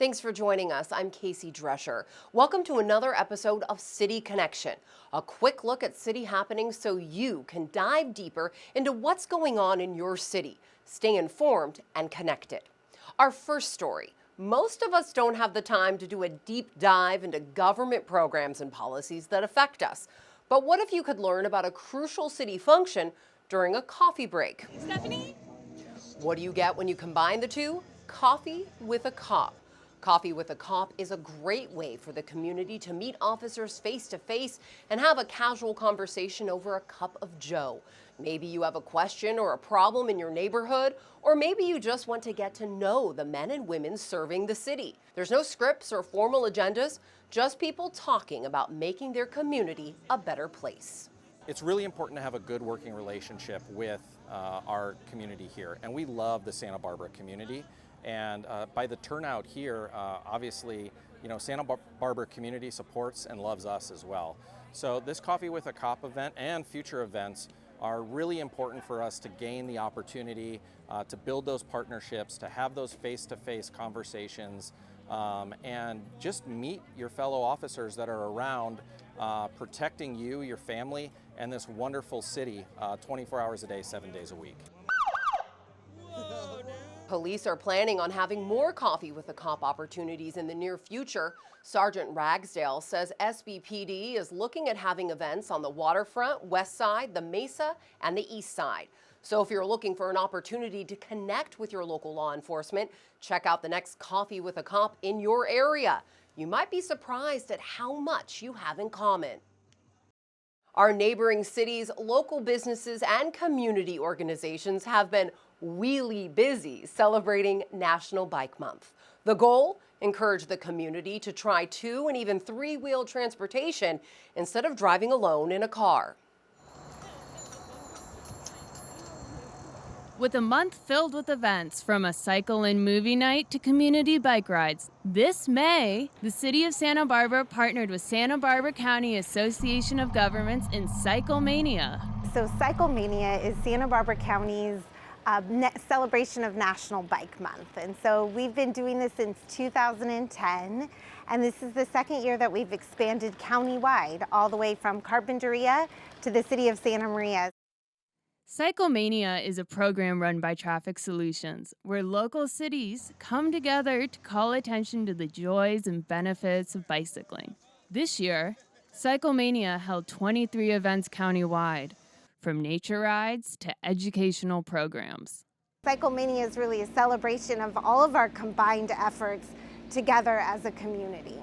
Thanks for joining us. I'm Casey Drescher. Welcome to another episode of City Connection, a quick look at city happenings so you can dive deeper into what's going on in your city, stay informed and connected. Our first story. Most of us don't have the time to do a deep dive into government programs and policies that affect us. But what if you could learn about a crucial city function during a coffee break? Stephanie? What do you get when you combine the two? Coffee with a cop. Coffee with a Cop is a great way for the community to meet officers face to face and have a casual conversation over a cup of joe. Maybe you have a question or a problem in your neighborhood, or maybe you just want to get to know the men and women serving the city. There's no scripts or formal agendas, just people talking about making their community a better place. It's really important to have a good working relationship with our community here, and we love the Santa Barbara community. And by the turnout here, obviously, Santa Barbara community supports and loves us as well. So this Coffee with a Cop event and future events are really important for us to gain the opportunity to build those partnerships, to have those face-to-face conversations, and just meet your fellow officers that are around protecting you, your family, and this wonderful city 24 hours a day, 7 days a week. Police are planning on having more Coffee with a Cop opportunities in the near future. Sergeant Ragsdale says SBPD is looking at having events on the waterfront, west side, the Mesa, and the east side. So if you're looking for an opportunity to connect with your local law enforcement, check out the next Coffee with a Cop in your area. You might be surprised at how much you have in common. Our neighboring cities, local businesses, and community organizations have been really busy celebrating National Bike Month. The goal? Encourage the community to try 2- and even 3-wheel transportation instead of driving alone in a car. With a month filled with events, from a cycle and movie night to community bike rides, this May, the City of Santa Barbara partnered with Santa Barbara County Association of Governments in CycleMaynia. So CycleMaynia is Santa Barbara County's celebration of National Bike Month. And so we've been doing this since 2010, and this is the second year that we've expanded countywide, all the way from Carpinteria to the city of Santa Maria. CycleMaynia is a program run by Traffic Solutions, where local cities come together to call attention to the joys and benefits of bicycling. This year, CycleMaynia held 23 events countywide, from nature rides to educational programs. CycleMaynia is really a celebration of all of our combined efforts together as a community.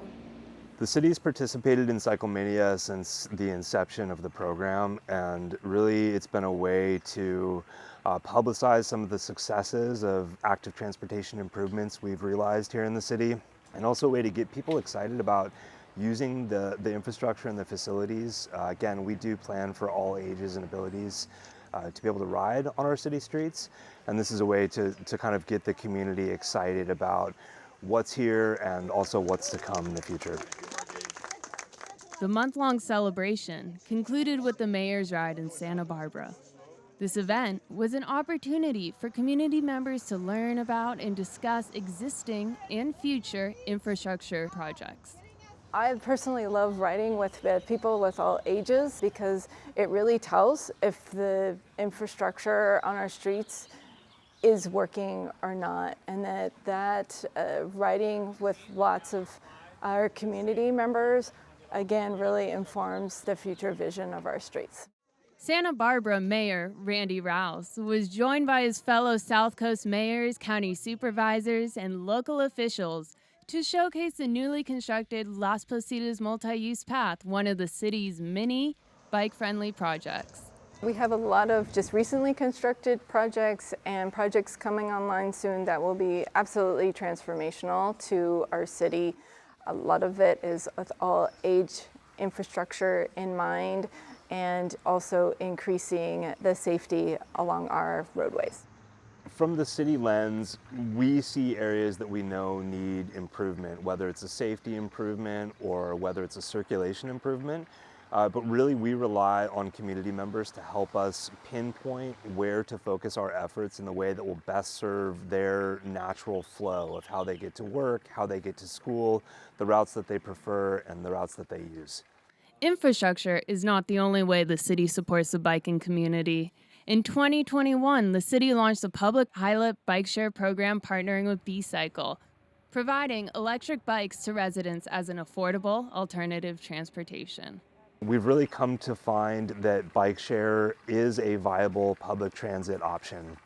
The city's participated in CycleMaynia since the inception of the program, and really it's been a way to publicize some of the successes of active transportation improvements we've realized here in the city, and also a way to get people excited about using the infrastructure and the facilities. Again, we do plan for all ages and abilities to be able to ride on our city streets, and this is a way to kind of get the community excited about what's here and also what's to come in the future. The month-long celebration concluded with the Mayor's Ride in Santa Barbara. This event was an opportunity for community members to learn about and discuss existing and future infrastructure projects. I personally love riding with people with all ages because it really tells if the infrastructure on our streets is working or not, and that riding with lots of our community members again really informs the future vision of our streets. Santa Barbara Mayor Randy Rouse was joined by his fellow South Coast mayors, county supervisors, and local officials to showcase the newly constructed Las Positas multi-use path, one of the city's many bike-friendly projects. We have a lot of just recently constructed projects and projects coming online soon that will be absolutely transformational to our city. A lot of it is with all age infrastructure in mind and also increasing the safety along our roadways. From the city lens, we see areas that we know need improvement, whether it's a safety improvement or whether it's a circulation improvement. But really we rely on community members to help us pinpoint where to focus our efforts in the way that will best serve their natural flow of how they get to work, how they get to school, the routes that they prefer, and the routes that they use. Infrastructure is not the only way the city supports the biking community. In 2021, the city launched a public pilot bike share program partnering with B-Cycle, providing electric bikes to residents as an affordable alternative transportation. We've really come to find that bike share is a viable public transit option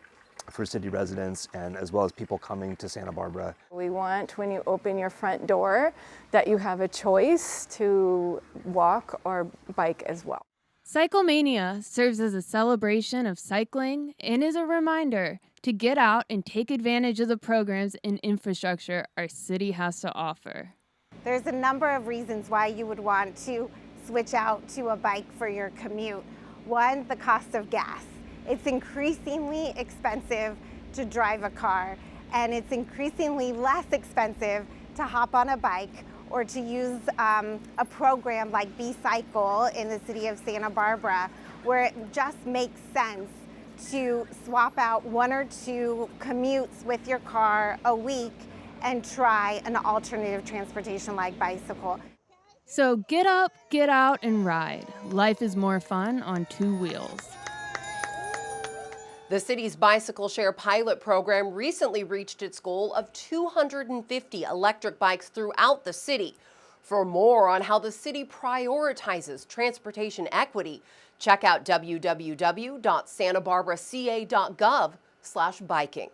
for city residents and as well as people coming to Santa Barbara. We want, when you open your front door, that you have a choice to walk or bike as well. CycleMaynia serves as a celebration of cycling and is a reminder to get out and take advantage of the programs and infrastructure our city has to offer. There's a number of reasons why you would want to switch out to a bike for your commute. One, the cost of gas. It's increasingly expensive to drive a car, and it's increasingly less expensive to hop on a bike or to use a program like B-Cycle in the city of Santa Barbara, where it just makes sense to swap out 1 or 2 commutes with your car a week and try an alternative transportation like bicycle. So get up, get out, and ride. Life is more fun on 2 wheels. The city's bicycle share pilot program recently reached its goal of 250 electric bikes throughout the city. For more on how the city prioritizes transportation equity, check out www.santabarbaraca.gov/biking.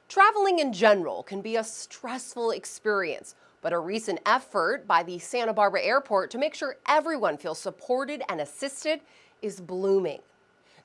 Traveling in general can be a stressful experience, but a recent effort by the Santa Barbara Airport to make sure everyone feels supported and assisted is blooming.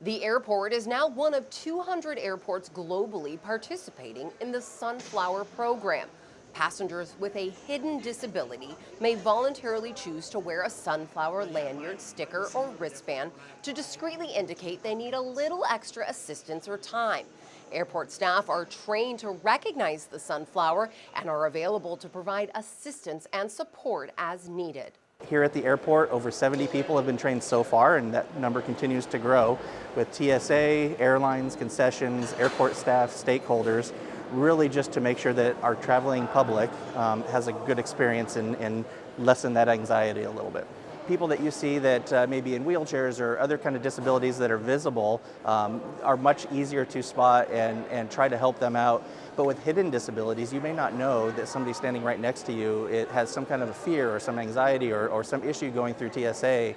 The airport is now one of 200 airports globally participating in the Sunflower program. Passengers with a hidden disability may voluntarily choose to wear a sunflower lanyard, sticker, or wristband to discreetly indicate they need a little extra assistance or time. Airport staff are trained to recognize the sunflower and are available to provide assistance and support as needed. Here at the airport, over 70 people have been trained so far, and that number continues to grow with TSA, airlines, concessions, airport staff, stakeholders, really just to make sure that our traveling public has a good experience and lessen that anxiety a little bit. People that you see that may be in wheelchairs or other kind of disabilities that are visible are much easier to spot and try to help them out. But with hidden disabilities, you may not know that somebody standing right next to you, it has some kind of a fear or some anxiety or some issue going through TSA.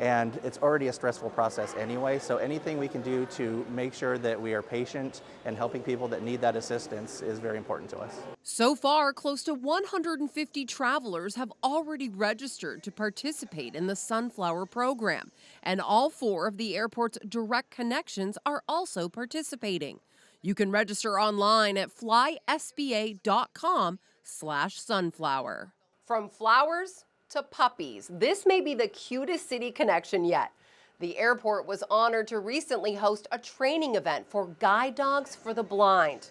And it's already a stressful process anyway, so anything we can do to make sure that we are patient and helping people that need that assistance is very important to us. So far, close to 150 travelers have already registered to participate in the Sunflower program, and all 4 of the airport's direct connections are also participating. You can register online at flysba.com/sunflower. From flowers to puppies, this may be the cutest city connection yet. The airport was honored to recently host a training event for guide dogs for the blind.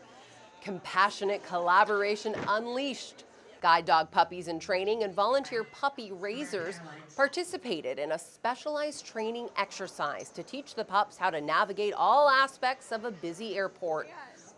Compassionate collaboration unleashed. Guide dog puppies in training and volunteer puppy raisers participated in a specialized training exercise to teach the pups how to navigate all aspects of a busy airport.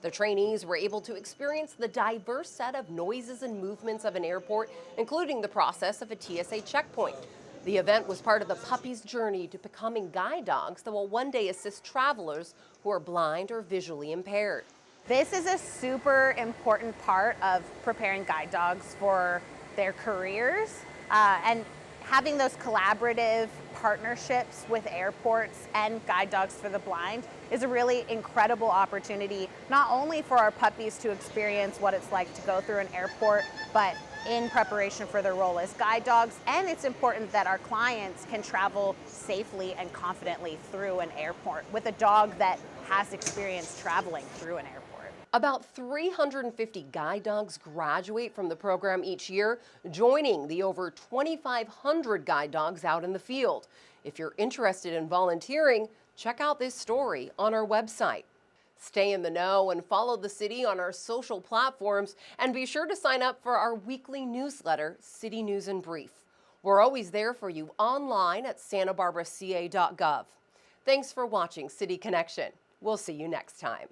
The trainees were able to experience the diverse set of noises and movements of an airport, including the process of a TSA checkpoint. The event was part of the puppies' journey to becoming guide dogs that will one day assist travelers who are blind or visually impaired. This is a super important part of preparing guide dogs for their careers and having those collaborative partnerships with airports and guide dogs for the blind is a really incredible opportunity, not only for our puppies to experience what it's like to go through an airport, but in preparation for their role as guide dogs. And it's important that our clients can travel safely and confidently through an airport with a dog that has experience traveling through an airport. About 350 guide dogs graduate from the program each year, joining the over 2,500 guide dogs out in the field. If you're interested in volunteering, check out this story on our website. Stay in the know and follow the city on our social platforms, and be sure to sign up for our weekly newsletter, City News in Brief. We're always there for you online at santabarbaraca.gov. Thanks for watching City Connection. We'll see you next time.